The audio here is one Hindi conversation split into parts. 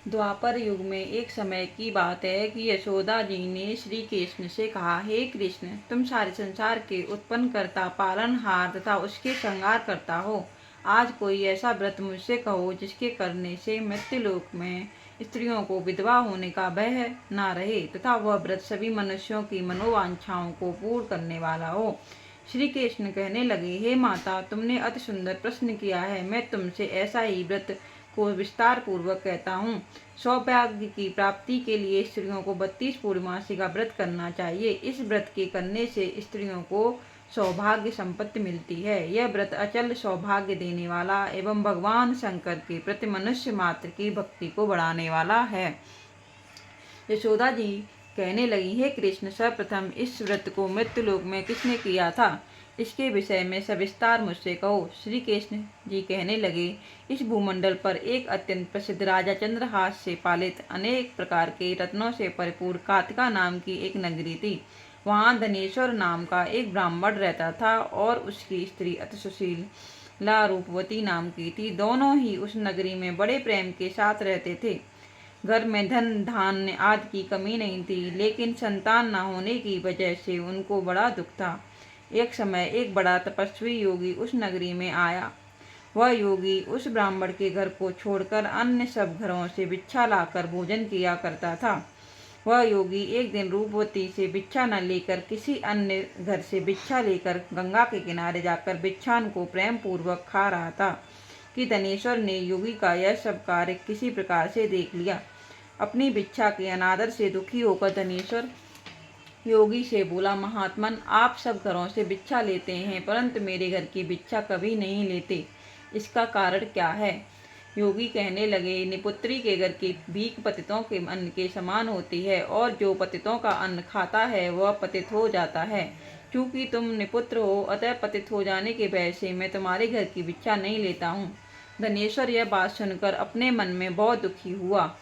द्वापर युग में एक समय की बात है कि यशोदा जी ने श्री कृष्ण से कहा, हे कृष्ण, तुम सारे संसार के उत्पन्न करता, पालनहार तथा उसके श्रृंगार करता हो। आज कोई ऐसा व्रत मुझसे कहो जिसके करने से मृत्युलोक में स्त्रियों को विधवा होने का भय न रहे तथा वह व्रत सभी मनुष्यों की मनोवांछाओं को पूर्ण करने वाला हो। श्री कृष्ण कहने लगे, हे माता, तुमने अति सुंदर प्रश्न किया है। मैं तुमसे ऐसा ही व्रत को विस्तार पूर्वक कहता हूँ। सौभाग्य की प्राप्ति के लिए स्त्रियों को 32 पूर्णमासी का व्रत करना चाहिए। इस व्रत के करने से स्त्रियों को सौभाग्य संपत्ति मिलती है। यह व्रत अचल सौभाग्य देने वाला एवं भगवान शंकर के प्रति मनुष्य मात्र की भक्ति को बढ़ाने वाला है। यशोदा जी कहने लगी, हे कृष्ण, सर्वप्रथम इस व्रत को मृत्युलोक में किसने किया था, इसके विषय में सविस्तार मुझसे कहो। श्री कृष्ण जी कहने लगे, इस भूमंडल पर एक अत्यंत प्रसिद्ध राजा चंद्रहास से पालित अनेक प्रकार के रत्नों से परिपूर्ण कातिका नाम की एक नगरी थी। वहाँ धनेश्वर नाम का एक ब्राह्मण रहता था और उसकी स्त्री अति सुशीला रूपवती नाम की थी। दोनों ही उस नगरी में बड़े प्रेम के साथ रहते थे। घर में धन धान्य आदि की कमी नहीं थी, लेकिन संतान न होने की वजह से उनको बड़ा दुख था। एक समय एक बड़ा तपस्वी योगी उस नगरी में आया। वह योगी उस ब्राह्मण के घर को छोड़कर अन्य सब घरों से भिक्षा लाकर भोजन किया करता था। वह योगी एक दिन रूपवती से भिक्षा न लेकर किसी अन्य घर से भिक्षा लेकर गंगा के किनारे जाकर भिक्षान को प्रेम पूर्वक खा रहा था कि धनेश्वर ने योगी का यह सब कार्य किसी प्रकार से देख लिया। अपनी भिक्षा के अनादर से दुखी होकर धनेश्वर योगी से बोला, महात्मन, आप सब घरों से भिक्षा लेते हैं परंतु मेरे घर की भिक्षा कभी नहीं लेते, इसका कारण क्या है? योगी कहने लगे, निपुत्री के घर की भीख पतितों के अन्न के समान होती है और जो पतितों का अन्न खाता है वह पतित हो जाता है। क्योंकि तुम निपुत्र हो, अतः पतित हो जाने के भय से मैं तुम्हारे घर की भिक्षा नहीं लेता हूँ। धनेश्वर यह बात सुनकर अपने मन में बहुत दुखी हुआ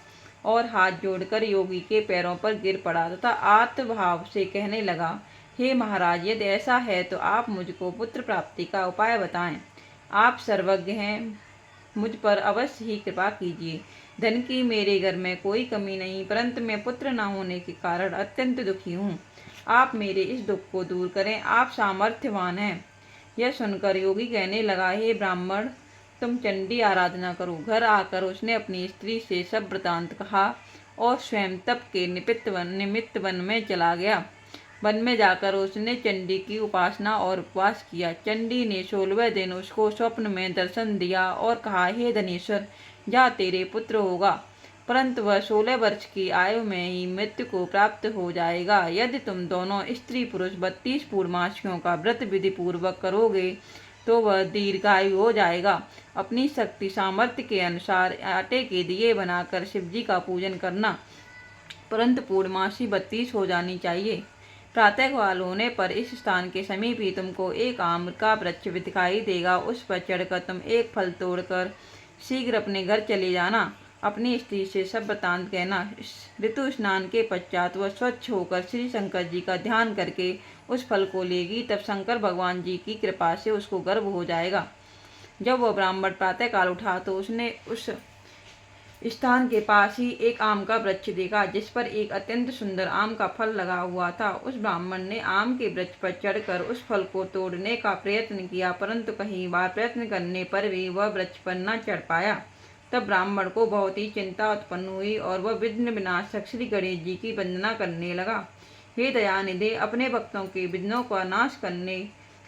और हाथ जोड़कर योगी के पैरों पर गिर पड़ा तथा आर्तभाव से कहने लगा, हे महाराज, यदि ऐसा है तो आप मुझको पुत्र प्राप्ति का उपाय बताएं। आप सर्वज्ञ हैं, मुझ पर अवश्य ही कृपा कीजिए। धन की मेरे घर में कोई कमी नहीं, परंतु मैं पुत्र न होने के कारण अत्यंत दुखी हूँ। आप मेरे इस दुख को दूर करें, आप सामर्थ्यवान हैं। यह सुनकर योगी कहने लगा, हे ब्राह्मण, तुम चंडी आराधना करो। घर आकर उसने अपनी स्त्री से सब वृतांत कहा और स्वयं तप के निमित्त वन में चला गया। वन में जाकर उसने चंडी की उपासना और उपवास किया। चंडी ने 16वें दिन उसको स्वप्न में दर्शन दिया और कहा, हे धनेश्वर, जा, तेरे पुत्र होगा, परंतु वह 16 वर्ष की आयु में ही मृत्यु को प्राप्त हो जाएगा। यदि तुम दोनों स्त्री पुरुष 32 पूर्णमासियों का व्रत विधि पूर्वक करोगे तो वह दीर्घायु हो जाएगा। अपनी शक्ति सामर्थ्य के अनुसार आटे के दिए बनाकर शिव जी का पूजन करना, परंतु पूर्णमासी 32 हो जानी चाहिए। प्रातःकाल होने पर इस स्थान के समीप ही तुमको एक आम का वृक्ष दिखाई देगा। उस पर चढ़कर तुम एक फल तोड़कर शीघ्र अपने घर चले जाना। अपनी स्त्री से सब वृतांत कहना। ऋतु स्नान के पश्चात वह स्वच्छ होकर श्री शंकर जी का ध्यान करके उस फल को लेगी, तब शंकर भगवान जी की कृपा से उसको गर्भ हो जाएगा। जब वह ब्राह्मण प्रातःकाल उठा तो उसने उस स्थान के पास ही एक आम का वृक्ष देखा जिस पर एक अत्यंत सुंदर आम का फल लगा हुआ था। उस ब्राह्मण ने आम के वृक्ष पर चढ़कर उस फल को तोड़ने का प्रयत्न किया, परंतु कई बार प्रयत्न करने पर भी वह वृक्ष पर न चढ़ पाया। तब ब्राह्मण को बहुत ही चिंता उत्पन्न हुई और वह विघ्न विनाशक श्री गणेश जी की वंदना करने लगा। हे दयानिधे, अपने भक्तों के विघ्नों का नाश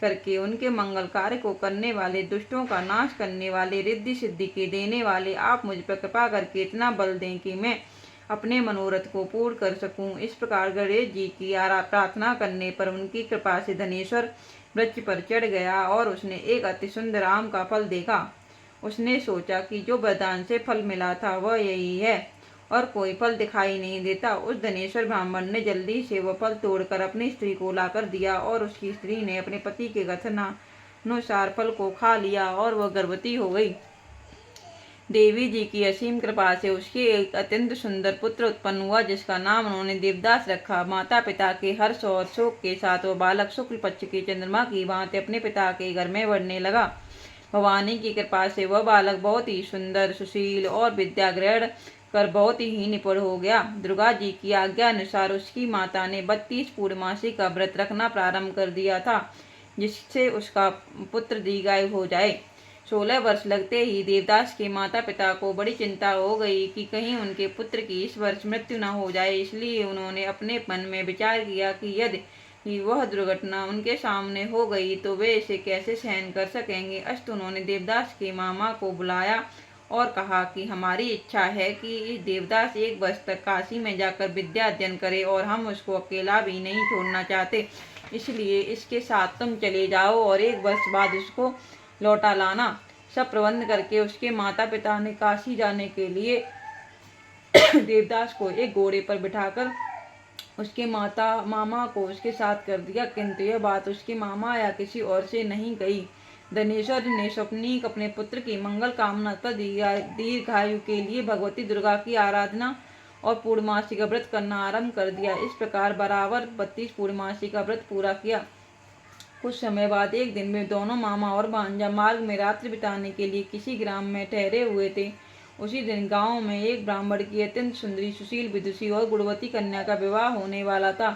करके उनके मंगल कार्य को करने वाले, दुष्टों का नाश करने वाले, रिद्धि सिद्धि के देने वाले, आप मुझ पर कृपा करके इतना बल दें कि मैं अपने मनोरथ को पूर्ण कर सकूं। इस प्रकार गणेश जी की प्रार्थना करने पर उनकी कृपा से धनेश्वर वृक्ष पर चढ़ गया और उसने एक अति सुंदर आम का फल देखा। उसने सोचा कि जो वरदान से फल मिला था वह यही है और कोई फल दिखाई नहीं देता। उस धनेश्वर ब्राह्मण ने जल्दी से वह फल तोड़कर अपनी स्त्री को लाकर दिया और उसकी स्त्री ने अपने पति के कथनानुसार फल को खा लिया और वह गर्भवती हो गई। देवी जी की असीम कृपा से उसके एक अत्यंत सुंदर पुत्र उत्पन्न हुआ जिसका नाम उन्होंने देवदास रखा। माता पिता के हर्ष और शोक के साथ वह बालक शुक्ल पक्ष के चंद्रमा की भांति अपने पिता के घर में बढ़ने लगा। भवानी की कृपा से वह बालक बहुत ही सुंदर, सुशील और विद्या ग्रहण कर बहुत ही निपुण हो गया। दुर्गा जी की आज्ञा अनुसार उसकी माता ने 32 पूर्णमासी का व्रत रखना प्रारंभ कर दिया था, जिससे उसका पुत्र दीर्घायु हो जाए। 16 वर्ष लगते ही देवदास के माता पिता को बड़ी चिंता हो गई कि कहीं उनके पुत्र की इस वर्ष मृत्यु न हो जाए। इसलिए उन्होंने अपने मन में विचार किया कि यदि वह दुर्घटना उनके सामने हो गई तो वे इसे कैसे सहन कर सकेंगे। अस्त उन्होंने देवदास के मामा को बुलाया और कहा कि हमारी इच्छा है कि देवदास एक वर्ष तक काशी में जाकर विद्या अध्ययन करे और हम उसको अकेला भी नहीं छोड़ना चाहते, इसलिए इसके साथ तुम चले जाओ और एक वर्ष बाद उसको लौटा लाना। सब प्रबंध करके उसके माता पिता ने काशी जाने के लिए देवदास को एक घोड़े पर बिठाकर उसके मामा को उसके साथ कर दिया, किंतु यह बात उसके मामा या किसी और से नहीं कही। धनेश्वर ने स्वप्नीक अपने पुत्र की मंगल कामना तथा दीर्घायु के लिए भगवती दुर्गा की आराधना और पूर्णमासी का व्रत करना आरंभ कर दिया। इस प्रकार बराबर 32 पूर्णमासी का व्रत पूरा किया। कुछ समय बाद एक दिन में दोनों मामा और भांजा मार्ग में रात्रि बिताने के लिए किसी ग्राम में ठहरे हुए थे। उसी दिन गांव में एक ब्राह्मण की अत्यंत सुंदरी, सुशील, विदुषी और गुणवती कन्या का विवाह होने वाला था।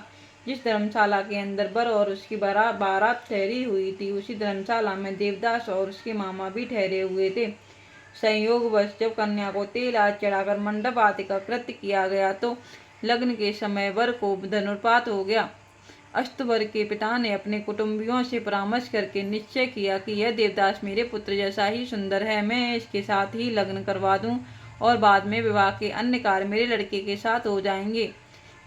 जिस धर्मशाला के अंदर वर और उसकी बारात ठहरी हुई थी, उसी धर्मशाला में देवदास और उसके मामा भी ठहरे हुए थे। संयोगवश जब कन्या को तेल आदि चढ़ाकर मंडप आदि का कृत्य किया गया तो लग्न के समय वर को धनुर्पात हो गया। अस्तवर के पिता ने अपने कुटुंबियों से परामर्श करके निश्चय किया कि यह देवदास मेरे पुत्र जैसा ही सुंदर है, मैं इसके साथ ही लग्न करवा दूं और बाद में विवाह के अन्य कार्य मेरे लड़के के साथ हो जाएंगे।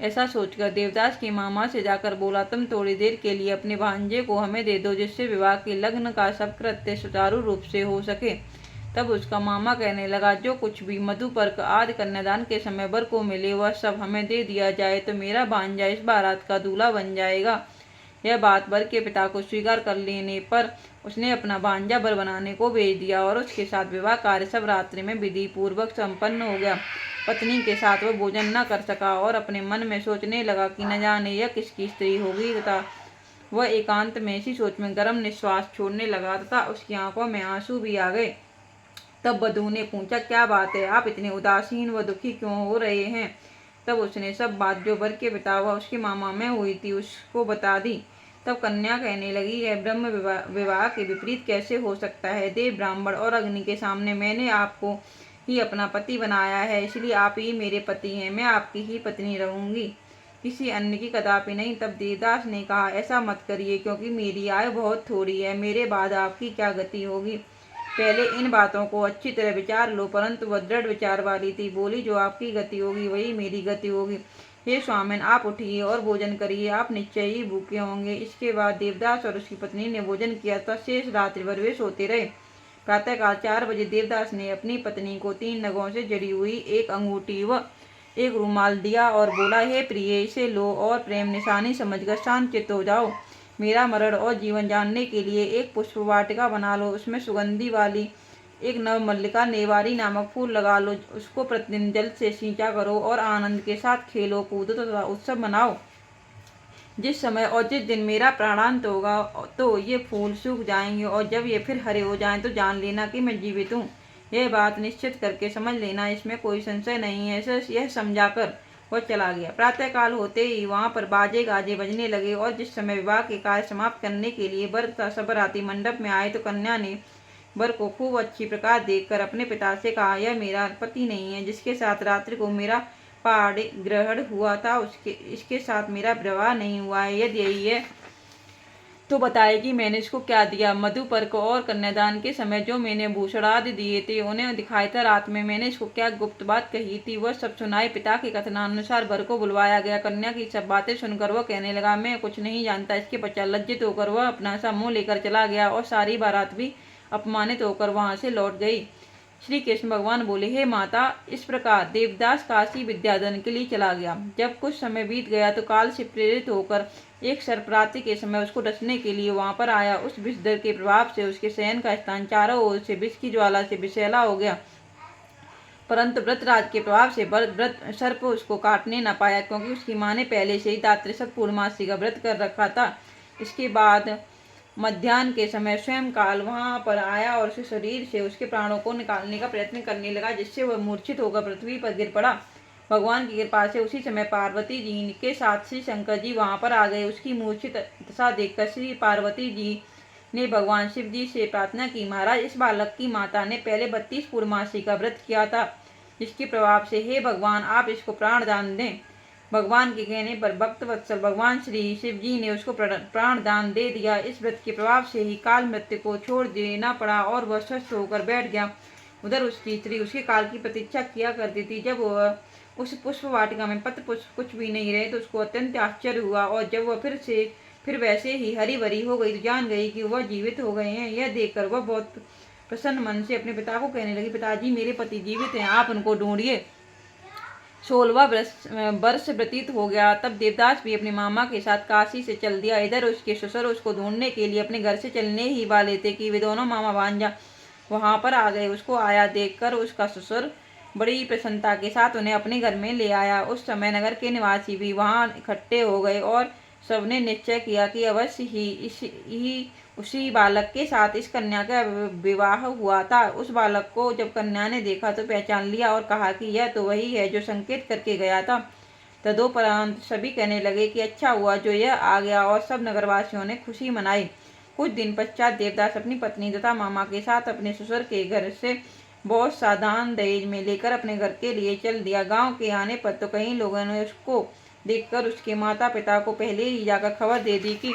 ऐसा सोचकर देवदास के मामा से जाकर बोला, तुम थोड़ी देर के लिए अपने भांजे को हमें दे दो, जिससे विवाह के लग्न का सब कृत्य सुचारू रूप से हो सके। तब उसका मामा कहने लगा, जो कुछ भी मधुपर्क आदि कन्यादान के समय वर को मिले वह सब हमें दे दिया जाए तो मेरा भांजा इस बारात का दूल्हा बन जाएगा। यह बात वर के पिता को स्वीकार कर लेने पर उसने अपना भांजा वर बनाने को भेज दिया और उसके साथ विवाह कार्य सब रात्रि में विधि पूर्वक संपन्न हो गया। पत्नी के साथ वह भोजन न कर सका और अपने मन में सोचने लगा कि न जाने यह किसकी स्त्री होगी, तथा वह एकांत में इसी सोच में गर्म निश्वास छोड़ने लगा तथा उसकी आंखों में आंसू भी आ गए। तब वधू ने पूछा, क्या बात है, आप इतने उदासीन व दुखी क्यों हो रहे हैं। तब उसने सब बात जो वर के पिता व उसके मामा में हुई थी उसको बता दी। तब कन्या कहने लगी, यह ब्रह्म विवाह के विपरीत कैसे हो सकता है। देव, ब्राह्मण और अग्नि के सामने मैंने आपको ही अपना पति बनाया है, इसलिए आप ही मेरे पति हैं, मैं आपकी ही पत्नी रहूंगी, किसी अन्य की कदापि नहीं। तब देवदास ने कहा, ऐसा मत करिए, क्योंकि मेरी आयु बहुत थोड़ी है, मेरे बाद आपकी क्या गति होगी। पहले इन बातों को अच्छी तरह विचार लो। परंतु वह दृढ़ विचार वाली थी, बोली, जो आपकी गति होगी वही मेरी गति होगी। हे स्वामिन, आप उठिए और भोजन करिए, आप निश्चय ही भूखे होंगे। इसके बाद देवदास और उसकी पत्नी ने भोजन किया तथा शेष रात्रि भर वे सोते रहे। प्रातःकाल 4 बजे देवदास ने अपनी पत्नी को 3 नगों से जड़ी हुई एक अंगूठी व एक रुमाल दिया और बोला, हे प्रिय, इसे लो और प्रेम निशानी समझकर शांतचित्त हो जाओ। मेरा मरण और जीवन जानने के लिए एक पुष्प वाटिका बना लो, उसमें सुगंधी वाली एक नवमल्लिका नेवारी नामक फूल लगा लो, उसको प्रतिदिन जल से सींचा करो और आनंद के साथ खेलो कूदो तथा उत्सव मनाओ। जिस समय और जिस दिन मेरा प्राणांत होगा तो ये फूल सूख जाएंगे और जब ये फिर हरे हो जाएं तो जान लेना कि मैं जीवित हूँ। यह बात निश्चित करके समझ लेना, इसमें कोई संशय नहीं है। यह समझाकर वह चला गया। प्रातःकाल होते ही वहां पर बाजे गाजे बजने लगे और जिस समय विवाह के कार्य समाप्त करने के लिए वर तथा सब बराती मंडप में आए तो कन्या ने वर को खूब अच्छी प्रकार देखकर अपने पिता से कहा, यह मेरा पति नहीं है, जिसके साथ रात्रि को मेरा पाणी ग्रहण हुआ था इसके साथ मेरा विवाह नहीं हुआ है। यदि यही है तो बताए कि मैंने इसको क्या दिया। मधुपर्क और कन्यादान के समय जो मैंने भूषण आदि दिए थे उन्हें दिखाया था। रात में मैंने इसको क्या गुप्त बात कही थी वह सब सुनाई। पिता के कथनानुसार वर को बुलवाया गया। कन्या की सब बातें सुनकर वह कहने लगा, मैं कुछ नहीं जानता। इसके पश्चात लज्जित होकर वह अपना सा मुंह लेकर चला गया और सारी बारात भी अपमानित होकर वहां से लौट गई। श्री कृष्ण भगवान बोले, हे माता, इस प्रकार देवदास काशी विद्यादान के लिए चला गया। जब कुछ समय बीत गया तो काल से प्रेरित होकर एक सर्परात्रि के समय उसको डसने के लिए वहां पर आया। उस विषदर के प्रभाव से उसके शयन का स्थान चारों ओर से विष की ज्वाला से विषैला हो गया, परंतु व्रतराज के प्रभाव से सर्प उसको काटने न पाया, क्योंकि उसकी माँ ने पहले से ही दात्रिशत पूर्णमासी का व्रत कर रखा था। इसके बाद मध्याह्न के समय स्वयं काल वहां पर आया और उसके शरीर से उसके प्राणों को निकालने का प्रयत्न करने लगा, जिससे वह मूर्छित होकर पृथ्वी पर गिर पड़ा। भगवान की कृपा से उसी समय पार्वती जी के साथ श्री शंकर जी वहां पर आ गए। उसकी मूर्छित दशा देखकर श्री पार्वती जी ने भगवान शिव जी से प्रार्थना की, महाराज, इस बालक की माता ने पहले 32 पूर्णमासी का व्रत किया था, जिसके प्रभाव से हे भगवान आप इसको प्राण दान दें। भगवान के कहने पर भक्त वत्सल भगवान श्री शिव जी ने उसको प्राण दान दे दिया। इस व्रत के प्रभाव से ही काल मृत्यु को छोड़ देना पड़ा और वह स्वस्थ होकर बैठ गया। उधर उसकी स्त्री उसके काल की प्रतीक्षा किया करती थी। जब वह उस पुष्प वाटिका में पत्र पुष्प कुछ भी नहीं रहे तो उसको अत्यंत आश्चर्य हुआ, और जब वह फिर वैसे ही हरी भरी हो गई तो जान गई कि वह जीवित हो गए हैं। यह देखकर वह बहुत प्रसन्न मन से अपने पिता को कहने लगी, पिताजी, मेरे पति जीवित हैं, आप उनको ढूंढिए। 16वां वर्ष व्यतीत हो गया। तब देवदास भी अपने मामा के साथ काशी से चल दिया। इधर उसके ससुर उसको ढूंढने के लिए अपने घर से चलने ही वाले थे कि वे दोनों मामा भांजा वहां पर आ गए। उसको आया देखकर उसका ससुर बड़ी प्रसन्नता के साथ उन्हें अपने घर में ले आया। उस समय नगर के निवासी भी वहां इकट्ठे हो गए और सबने निश्चय किया कि अवश्य ही उसी बालक के साथ इस कन्या का विवाह हुआ था। उस बालक को जब कन्या ने देखा तो पहचान लिया और कहा कि यह तो वही है जो संकेत करके गया था। तदोपरांत सभी कहने लगे कि अच्छा हुआ जो यह आ गया, और सब नगरवासियों ने खुशी मनाई। कुछ दिन पश्चात देवदास अपनी पत्नी तथा मामा के साथ अपने ससुर के घर से बहुत सा दान दहेज में लेकर अपने घर के लिए चल दिया। गांव के आने पर तो कई लोगों ने उसको देखकर उसके माता पिता को पहले ही जाकर खबर दे दी कि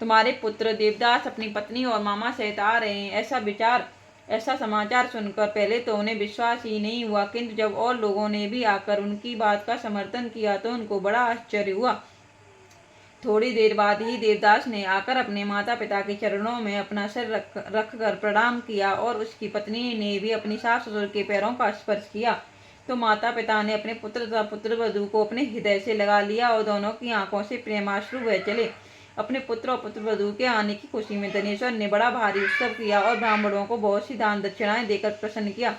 तुम्हारे पुत्र देवदास अपनी पत्नी और मामा सहित आ रहे हैं। ऐसा समाचार सुनकर पहले तो उन्हें विश्वास ही नहीं हुआ, किंतु जब और लोगों ने भी आकर उनकी बात का समर्थन किया तो उनको बड़ा आश्चर्य हुआ। थोड़ी देर बाद ही देवदास ने आकर अपने माता पिता के चरणों में अपना सिर रख कर प्रणाम किया, और उसकी पत्नी ने भी अपनी सास ससुर के पैरों का स्पर्श किया। तो माता पिता ने अपने पुत्र तथा पुत्रवधू को अपने हृदय से लगा लिया और दोनों की आंखों से प्रेमाश्रु बह चले। अपने पुत्र और पुत्रवधू के आने की खुशी में धनेश्वर ने बड़ा भारी उत्सव किया और ब्राह्मणों को बहुत सी दान दक्षिणाएं देकर प्रसन्न किया।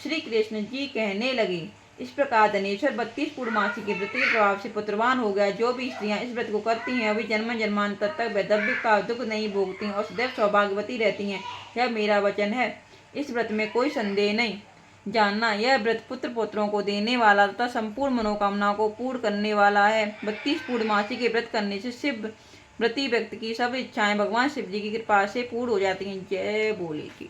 श्री कृष्ण जी कहने लगे, इस प्रकार धनेश्वर 32 पूर्णमासी के व्रत के प्रभाव से पुत्रवान हो गया। जो भी स्त्रियां इस व्रत को करती हैं वे जन्म जन्मांतर तक वैधव्य का दुख नहीं भोगती और सदैव सौभाग्यवती रहती हैं। यह मेरा वचन है, इस व्रत में कोई संदेह नहीं। जानना, यह व्रत पुत्र पुत्रों को देने वाला तथा संपूर्ण मनोकामनाओं को पूर्ण करने वाला है। 32 पूर्णमासी के व्रत करने से शिव व्रती व्यक्ति की सब इच्छाएं भगवान शिव जी की कृपा से पूर्ण हो जाती हैं। जय बोले की।